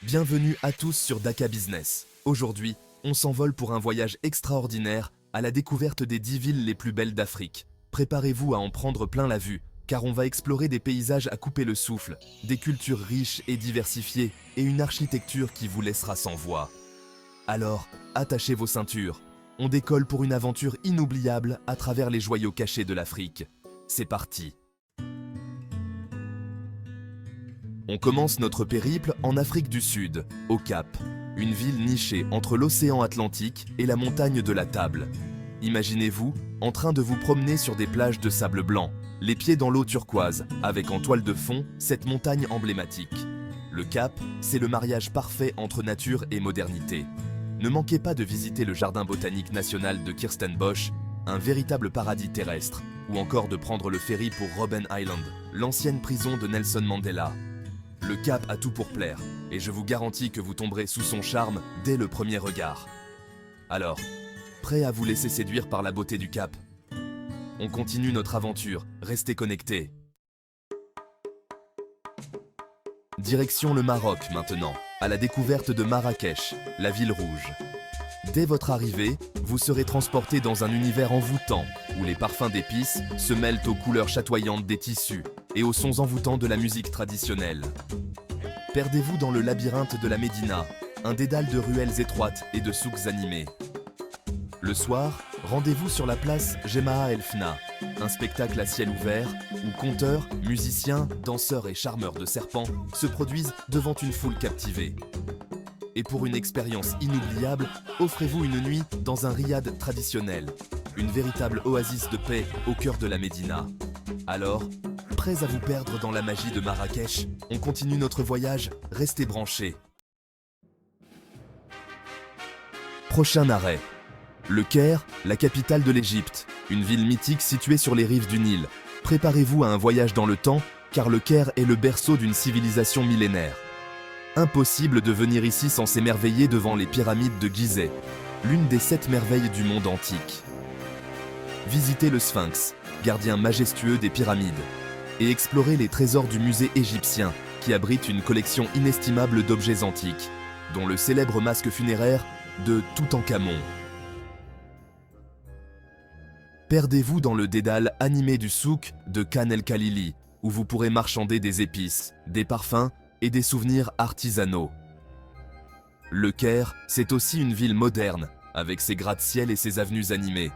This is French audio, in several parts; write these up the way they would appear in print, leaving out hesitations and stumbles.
Bienvenue à tous sur Daka Business. Aujourd'hui, on s'envole pour un voyage extraordinaire à la découverte des 10 villes les plus belles d'Afrique. Préparez-vous à en prendre plein la vue, car on va explorer des paysages à couper le souffle, des cultures riches et diversifiées, et une architecture qui vous laissera sans voix. Alors, attachez vos ceintures. On décolle pour une aventure inoubliable à travers les joyaux cachés de l'Afrique. C'est parti! On commence notre périple en Afrique du Sud, au Cap, une ville nichée entre l'océan Atlantique et la montagne de la Table. Imaginez-vous en train de vous promener sur des plages de sable blanc, les pieds dans l'eau turquoise, avec en toile de fond cette montagne emblématique. Le Cap, c'est le mariage parfait entre nature et modernité. Ne manquez pas de visiter le jardin botanique national de Kirstenbosch, un véritable paradis terrestre, ou encore de prendre le ferry pour Robben Island, l'ancienne prison de Nelson Mandela. Le Cap a tout pour plaire, et je vous garantis que vous tomberez sous son charme dès le premier regard. Alors, prêt à vous laisser séduire par la beauté du Cap? On continue notre aventure, restez connectés. Direction le Maroc maintenant, à la découverte de Marrakech, la ville rouge. Dès votre arrivée, vous serez transporté dans un univers envoûtant, où les parfums d'épices se mêlent aux couleurs chatoyantes des tissus et aux sons envoûtants de la musique traditionnelle. Perdez-vous dans le labyrinthe de la Médina, un dédale de ruelles étroites et de souks animés. Le soir, rendez-vous sur la place Jemaa El Fna, un spectacle à ciel ouvert où conteurs, musiciens, danseurs et charmeurs de serpents se produisent devant une foule captivée. Et pour une expérience inoubliable, offrez-vous une nuit dans un riad traditionnel, une véritable oasis de paix au cœur de la Médina. Alors, prêts à vous perdre dans la magie de Marrakech, on continue notre voyage, restez branchés. Prochain arrêt. Le Caire, la capitale de l'Égypte, une ville mythique située sur les rives du Nil. Préparez-vous à un voyage dans le temps, car le Caire est le berceau d'une civilisation millénaire. Impossible de venir ici sans s'émerveiller devant les pyramides de Gizeh, l'une des 7 merveilles du monde antique. Visitez le Sphinx, gardien majestueux des pyramides, et explorez les trésors du musée égyptien, qui abrite une collection inestimable d'objets antiques, dont le célèbre masque funéraire de Toutankhamon. Perdez-vous dans le dédale animé du souk de Khan el-Khalili, où vous pourrez marchander des épices, des parfums et des souvenirs artisanaux. Le Caire, c'est aussi une ville moderne, avec ses gratte-ciel et ses avenues animées.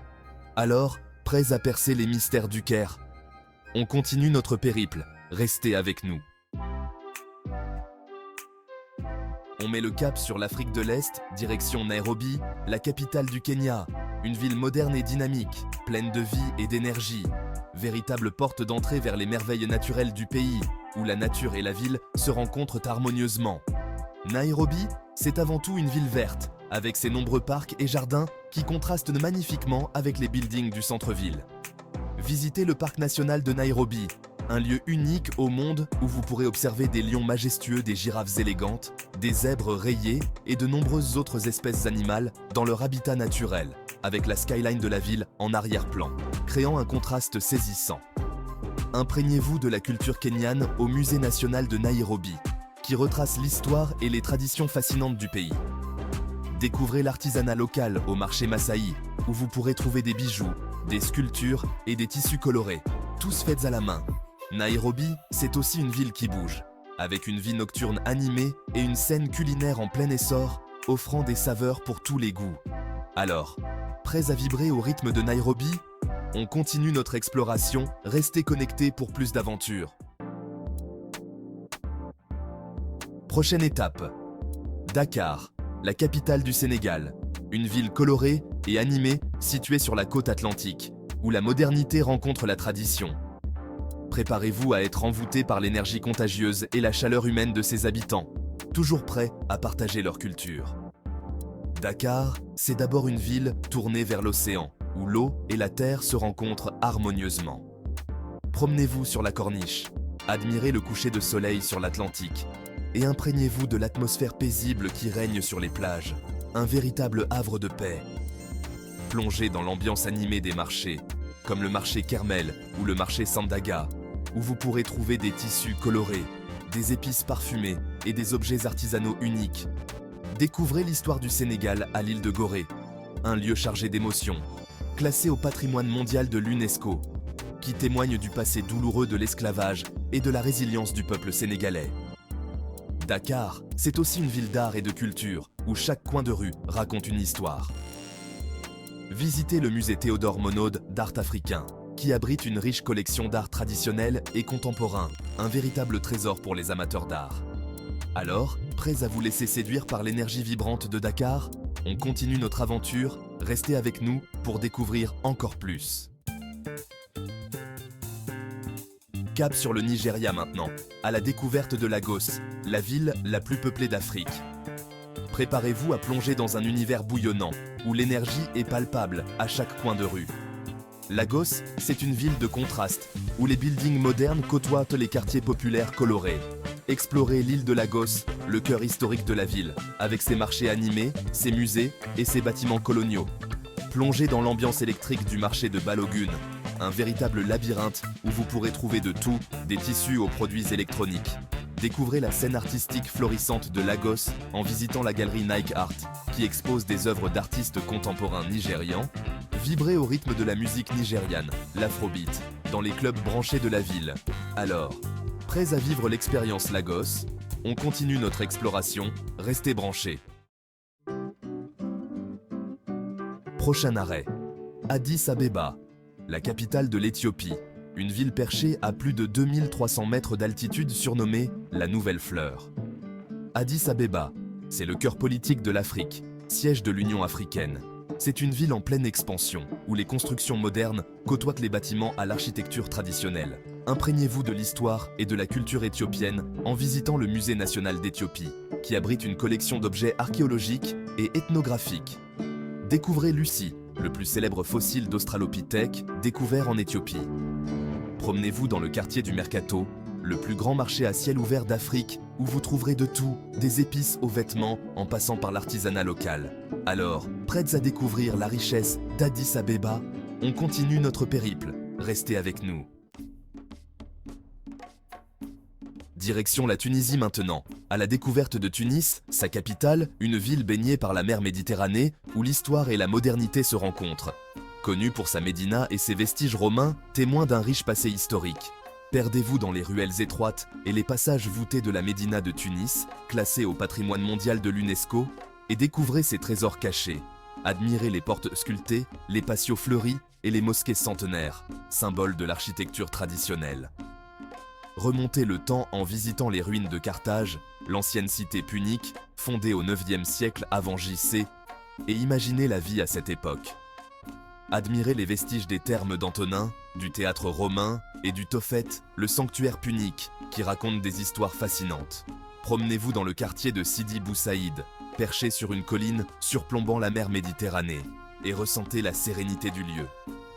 Alors, prêts à percer les mystères du Caire? On continue notre périple, restez avec nous. On met le cap sur l'Afrique de l'Est, direction Nairobi, la capitale du Kenya, une ville moderne et dynamique, pleine de vie et d'énergie. Véritable porte d'entrée vers les merveilles naturelles du pays, où la nature et la ville se rencontrent harmonieusement. Nairobi, c'est avant tout une ville verte, avec ses nombreux parcs et jardins qui contrastent magnifiquement avec les buildings du centre-ville. Visitez le parc national de Nairobi, un lieu unique au monde où vous pourrez observer des lions majestueux, des girafes élégantes, des zèbres rayés et de nombreuses autres espèces animales dans leur habitat naturel, avec la skyline de la ville en arrière-plan, créant un contraste saisissant. Imprégnez-vous de la culture kenyane au Musée national de Nairobi, qui retrace l'histoire et les traditions fascinantes du pays. Découvrez l'artisanat local au marché Maasai, où vous pourrez trouver des bijoux, des sculptures et des tissus colorés, tous faits à la main. Nairobi, c'est aussi une ville qui bouge, avec une vie nocturne animée et une scène culinaire en plein essor, offrant des saveurs pour tous les goûts. Alors, prêts à vibrer au rythme de Nairobi? On continue notre exploration, restez connectés pour plus d'aventures. Prochaine étape. Dakar, la capitale du Sénégal, une ville colorée et animée située sur la côte atlantique, où la modernité rencontre la tradition. Préparez-vous à être envoûté par l'énergie contagieuse et la chaleur humaine de ses habitants, toujours prêts à partager leur culture. Dakar, c'est d'abord une ville tournée vers l'océan, où l'eau et la terre se rencontrent harmonieusement. Promenez-vous sur la corniche, admirez le coucher de soleil sur l'Atlantique et imprégnez-vous de l'atmosphère paisible qui règne sur les plages, un véritable havre de paix. Plongez dans l'ambiance animée des marchés, comme le marché Kermel ou le marché Sandaga, où vous pourrez trouver des tissus colorés, des épices parfumées et des objets artisanaux uniques. Découvrez l'histoire du Sénégal à l'île de Gorée, un lieu chargé d'émotions, classé au patrimoine mondial de l'UNESCO, qui témoigne du passé douloureux de l'esclavage et de la résilience du peuple sénégalais. Dakar, c'est aussi une ville d'art et de culture, où chaque coin de rue raconte une histoire. Visitez le musée Théodore Monod d'art africain, qui abrite une riche collection d'art traditionnel et contemporain, un véritable trésor pour les amateurs d'art. Alors, prêts à vous laisser séduire par l'énergie vibrante de Dakar? On continue notre aventure, restez avec nous pour découvrir encore plus. Cap sur le Nigeria maintenant, à la découverte de Lagos, la ville la plus peuplée d'Afrique. Préparez-vous à plonger dans un univers bouillonnant, où l'énergie est palpable à chaque coin de rue. Lagos, c'est une ville de contraste, où les buildings modernes côtoient les quartiers populaires colorés. Explorez l'île de Lagos, le cœur historique de la ville, avec ses marchés animés, ses musées et ses bâtiments coloniaux. Plongez dans l'ambiance électrique du marché de Balogun, un véritable labyrinthe où vous pourrez trouver de tout, des tissus aux produits électroniques. Découvrez la scène artistique florissante de Lagos en visitant la galerie Nike Art, qui expose des œuvres d'artistes contemporains nigérians. Vibrez au rythme de la musique nigériane, l'afrobeat, dans les clubs branchés de la ville. Alors, prêts à vivre l'expérience Lagos? On continue notre exploration, restez branchés. Prochain arrêt, Addis Abeba, la capitale de l'Éthiopie, une ville perchée à plus de 2300 mètres d'altitude surnommée la Nouvelle Fleur. Addis Abeba, c'est le cœur politique de l'Afrique, siège de l'Union africaine. C'est une ville en pleine expansion, où les constructions modernes côtoient les bâtiments à l'architecture traditionnelle. Imprégnez-vous de l'histoire et de la culture éthiopienne en visitant le Musée national d'Éthiopie, qui abrite une collection d'objets archéologiques et ethnographiques. Découvrez Lucie, le plus célèbre fossile d'Australopithèque découvert en Éthiopie. Promenez-vous dans le quartier du Mercato, le plus grand marché à ciel ouvert d'Afrique, où vous trouverez de tout, des épices aux vêtements en passant par l'artisanat local. Alors, prêtes à découvrir la richesse d'Addis Abeba? On continue notre périple, restez avec nous. Direction la Tunisie maintenant, à la découverte de Tunis, sa capitale, une ville baignée par la mer Méditerranée, où l'histoire et la modernité se rencontrent. Connue pour sa médina et ses vestiges romains, témoins d'un riche passé historique. Perdez-vous dans les ruelles étroites et les passages voûtés de la médina de Tunis, classée au patrimoine mondial de l'UNESCO, et découvrez ses trésors cachés. Admirez les portes sculptées, les patios fleuris et les mosquées centenaires, symboles de l'architecture traditionnelle. Remontez le temps en visitant les ruines de Carthage, l'ancienne cité punique, fondée au IXe siècle avant JC, et imaginez la vie à cette époque. Admirez les vestiges des thermes d'Antonin, du théâtre romain et du Tophet, le sanctuaire punique, qui raconte des histoires fascinantes. Promenez-vous dans le quartier de Sidi Bou Saïd, perché sur une colline surplombant la mer Méditerranée, et ressentez la sérénité du lieu.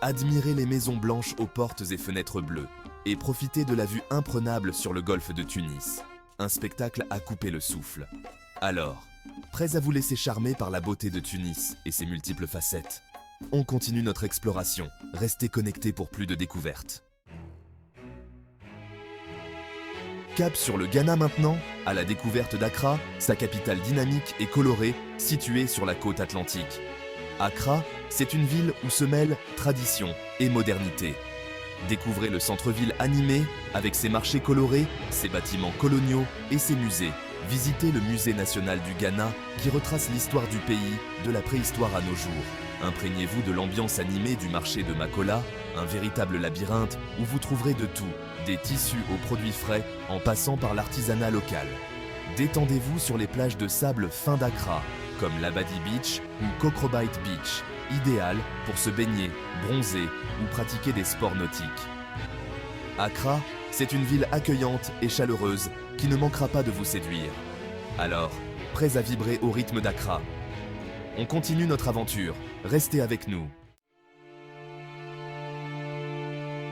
Admirez les maisons blanches aux portes et fenêtres bleues, et profitez de la vue imprenable sur le golfe de Tunis. Un spectacle à couper le souffle. Alors, prêts à vous laisser charmer par la beauté de Tunis et ses multiples facettes? On continue notre exploration, restez connectés pour plus de découvertes. Cap sur le Ghana maintenant, à la découverte d'Accra, sa capitale dynamique et colorée, située sur la côte atlantique. Accra, c'est une ville où se mêlent tradition et modernité. Découvrez le centre-ville animé, avec ses marchés colorés, ses bâtiments coloniaux et ses musées. Visitez le musée national du Ghana, qui retrace l'histoire du pays, de la préhistoire à nos jours. Imprégnez-vous de l'ambiance animée du marché de Makola, un véritable labyrinthe où vous trouverez de tout, des tissus aux produits frais en passant par l'artisanat local. Détendez-vous sur les plages de sable fin d'Accra, comme l'Abadi Beach ou Kokrobite Beach, idéal pour se baigner, bronzer ou pratiquer des sports nautiques. Accra, c'est une ville accueillante et chaleureuse qui ne manquera pas de vous séduire. Alors, prêts à vibrer au rythme d'Accra? On continue notre aventure, restez avec nous.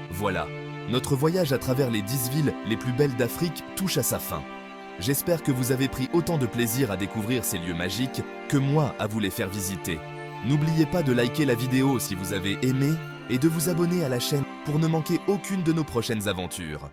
Voilà, notre voyage à travers les 10 villes les plus belles d'Afrique touche à sa fin. J'espère que vous avez pris autant de plaisir à découvrir ces lieux magiques que moi à vous les faire visiter. N'oubliez pas de liker la vidéo si vous avez aimé et de vous abonner à la chaîne pour ne manquer aucune de nos prochaines aventures.